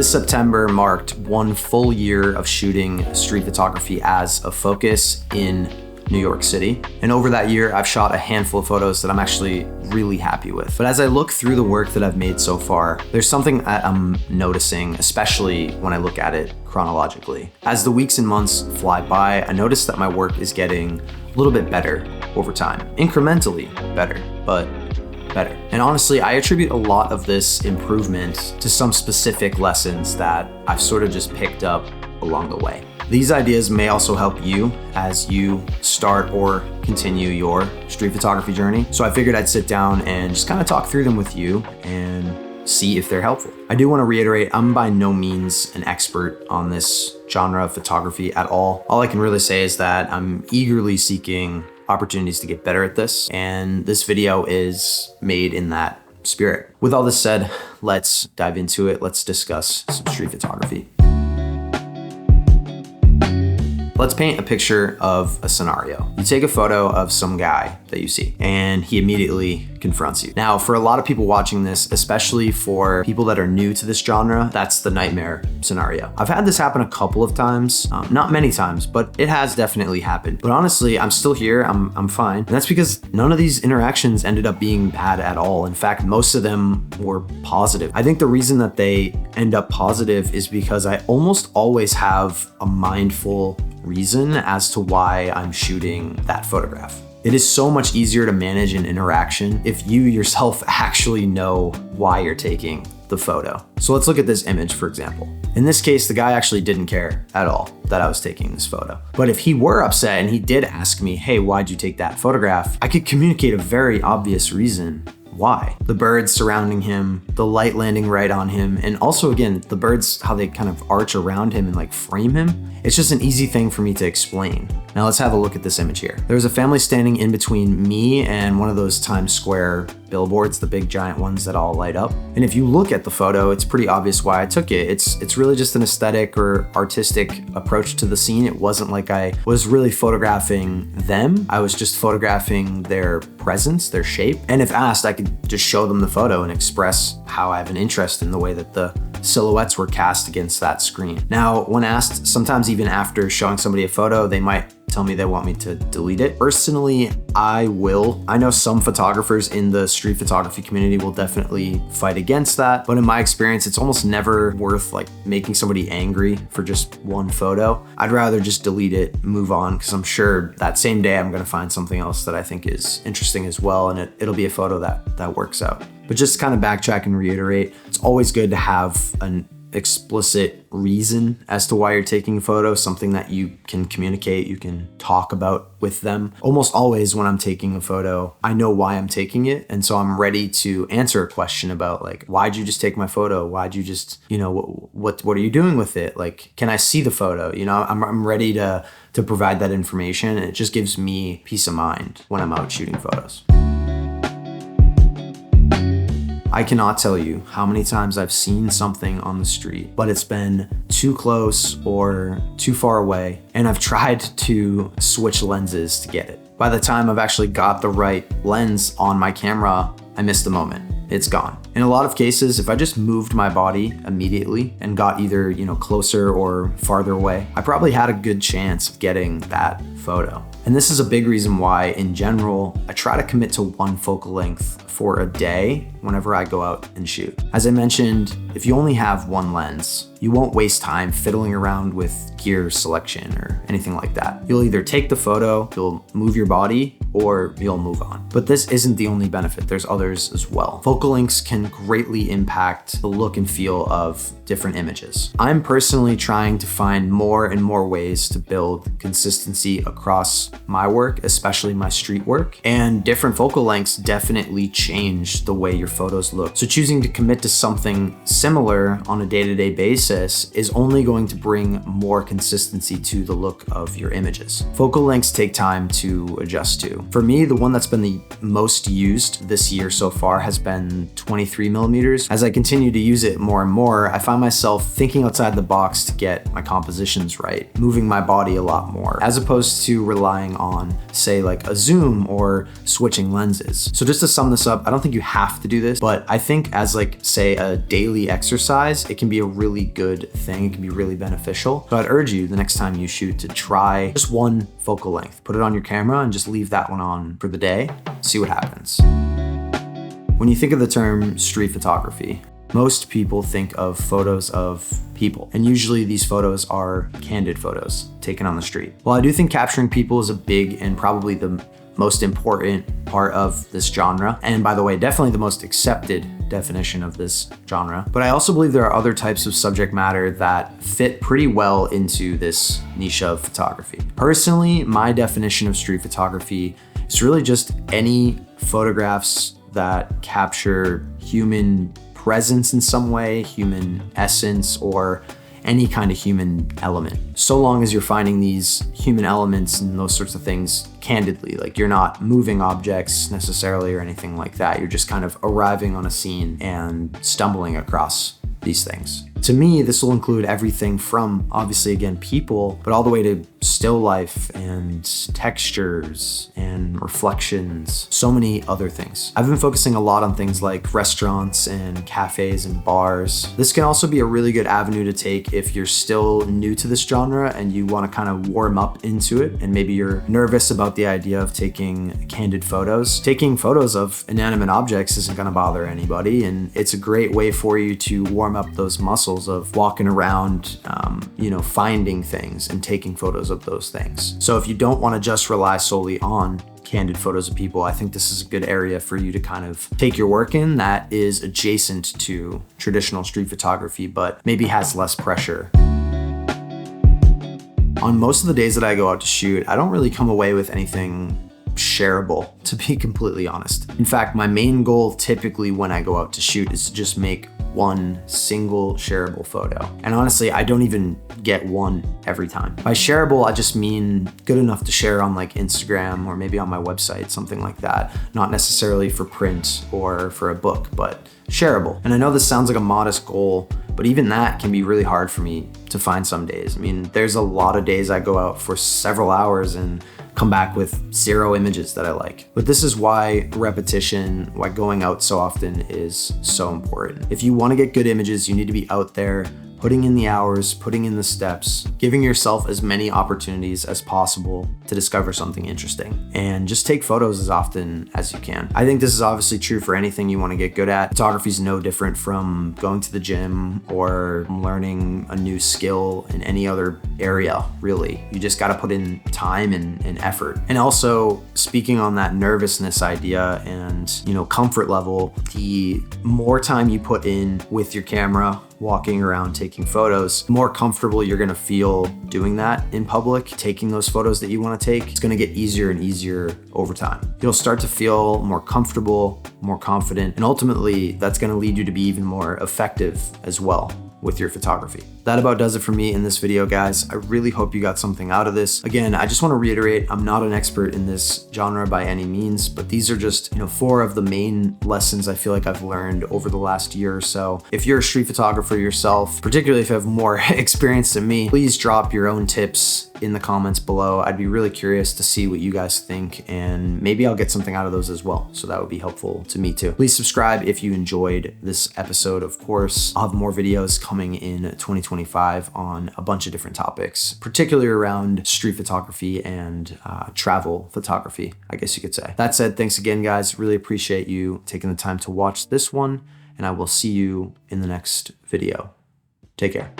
This September marked 1 full year of shooting street photography as a focus in New York City. And over that year, I've shot a handful of photos that I'm actually really happy with. But as I look through the work that I've made so far, there's something that I'm noticing, especially when I look at it chronologically. As the weeks and months fly by, I notice that my work is getting a little bit better over time. Incrementally better, but better. And honestly, I attribute a lot of this improvement to some specific lessons that I've sort of just picked up along the way. These ideas may also help you as you start or continue your street photography journey. So I figured I'd sit down and just kind of talk through them with you and see if they're helpful. I do want to reiterate, I'm by no means an expert on this genre of photography at all. All I can really say is that I'm eagerly seeking opportunities to get better at this, and this video is made in that spirit. With all this said, let's dive into it. Let's discuss some street photography. Let's paint a picture of a scenario. You take a photo of some guy that you see, and he immediately confronts you. Now, for a lot of people watching this, especially for people that are new to this genre, that's the nightmare scenario. I've had this happen a couple of times, not many times, but it has definitely happened. But honestly, I'm still here, I'm fine. And that's because none of these interactions ended up being bad at all. In fact, most of them were positive. I think the reason that they end up positive is because I almost always have a mindful reason as to why I'm shooting that photograph. It is so much easier to manage an interaction if you yourself actually know why you're taking the photo. So let's look at this image, for example. In this case, the guy actually didn't care at all that I was taking this photo. But if he were upset and he did ask me, hey, why'd you take that photograph? I could communicate a very obvious reason why. The birds surrounding him, the light landing right on him, and also again, the birds, how they kind of arch around him and like frame him. It's just an easy thing for me to explain. Now let's have a look at this image here. There's a family standing in between me and one of those Times Square billboards, the big giant ones that all light up. And if you look at the photo, it's pretty obvious why I took it. It's really just an aesthetic or artistic approach to the scene. It wasn't like I was really photographing them. I was just photographing their presence, their shape. And if asked, I could just show them the photo and express how I have an interest in the way that the silhouettes were cast against that screen. Now, when asked, sometimes even after showing somebody a photo, they might tell me they want me to delete it. Personally, I will. I know some photographers in the street photography community will definitely fight against that, but in my experience, it's almost never worth like making somebody angry for just one photo. I'd rather just delete it, move on, because I'm sure that same day I'm gonna find something else that I think is interesting as well, and it'll be a photo that works out. But just to kind of backtrack and reiterate, it's always good to have an explicit reason as to why you're taking a photo, something that you can communicate, you can talk about with them. Almost always when I'm taking a photo, I know why I'm taking it. And so I'm ready to answer a question about like, why'd you just take my photo? Why'd you just, what are you doing with it? Like, can I see the photo? I'm ready to provide that information. And it just gives me peace of mind when I'm out shooting photos. I cannot tell you how many times I've seen something on the street, but it's been too close or too far away, and I've tried to switch lenses to get it. By the time I've actually got the right lens on my camera, I missed the moment. It's gone. In a lot of cases, if I just moved my body immediately and got either, closer or farther away, I probably had a good chance of getting that photo. And this is a big reason why, in general, I try to commit to one focal length for a day whenever I go out and shoot. As I mentioned, if you only have one lens, you won't waste time fiddling around with gear selection or anything like that. You'll either take the photo, you'll move your body, or you'll move on. But this isn't the only benefit, there's others as well. Focal lengths can greatly impact the look and feel of different images. I'm personally trying to find more and more ways to build consistency across my work, especially my street work, and different focal lengths definitely change the way your photos look. So choosing to commit to something similar on a day-to-day basis is only going to bring more consistency to the look of your images. Focal lengths take time to adjust to. to. For me, the one that's been the most used this year so far has been 23 millimeters. As I continue to use it more and more, I find myself thinking outside the box to get my compositions right, moving my body a lot more, as opposed to relying on, say, like a zoom or switching lenses. So just to sum this up, I don't think you have to do this, but I think as like, say, a daily exercise, it can be a really good thing. It can be really beneficial. So I'd urge you the next time you shoot to try just one focal length. Put it on your camera and just leave that one on for the day. See what happens. When you think of the term street photography, most people think of photos of people, and usually these photos are candid photos taken on the street. While I do think capturing people is a big and probably the most important part of this genre, and by the way, definitely the most accepted definition of this genre, but I also believe there are other types of subject matter that fit pretty well into this niche of photography. Personally, my definition of street photography is really just any photographs that capture human presence in some way, human essence, or any kind of human element. So long as you're finding these human elements and those sorts of things candidly, like you're not moving objects necessarily or anything like that. You're just kind of arriving on a scene and stumbling across these things. To me, this will include everything from, obviously, again, people, but all the way to still life and textures and reflections, so many other things. I've been focusing a lot on things like restaurants and cafes and bars. This can also be a really good avenue to take if you're still new to this genre and you want to kind of warm up into it, and maybe you're nervous about the idea of taking candid photos. Taking photos of inanimate objects isn't going to bother anybody, and it's a great way for you to warm up those muscles of walking around, finding things and taking photos of those things. So if you don't want to just rely solely on candid photos of people, I think this is a good area for you to kind of take your work in that is adjacent to traditional street photography, but maybe has less pressure. On most of the days that I go out to shoot, I don't really come away with anything shareable, to be completely honest. In fact, my main goal typically when I go out to shoot is to just make one single shareable photo. And honestly, I don't even get one every time. By shareable, I just mean good enough to share on like Instagram or maybe on my website, something like that. Not necessarily for print or for a book, but shareable. And I know this sounds like a modest goal, but even that can be really hard for me to find some days. I mean, there's a lot of days I go out for several hours and come back with 0 images that I like. But this is why repetition, why going out so often is so important. If you want to get good images, you need to be out there, putting in the hours, putting in the steps, giving yourself as many opportunities as possible to discover something interesting, and just take photos as often as you can. I think this is obviously true for anything you want to get good at. Photography is no different from going to the gym or learning a new skill in any other area, really. You just got to put in time and effort. And also, speaking on that nervousness idea and, comfort level, the more time you put in with your camera, walking around taking photos, the more comfortable you're gonna feel doing that in public, taking those photos that you wanna take. It's gonna get easier and easier over time. You'll start to feel more comfortable, more confident, and ultimately that's gonna lead you to be even more effective as well with your photography. That about does it for me in this video, guys. I really hope you got something out of this. Again, I just want to reiterate, I'm not an expert in this genre by any means, but these are just, 4 of the main lessons I feel like I've learned over the last year or so. If you're a street photographer yourself, particularly if you have more experience than me, please drop your own tips in the comments below. I'd be really curious to see what you guys think, and maybe I'll get something out of those as well. So that would be helpful to me too. Please subscribe if you enjoyed this episode, of course. I'll have more videos coming in 2025 on a bunch of different topics, particularly around street photography and travel photography, I guess you could say. That said, thanks again, guys. Really appreciate you taking the time to watch this one, and I will see you in the next video. Take care.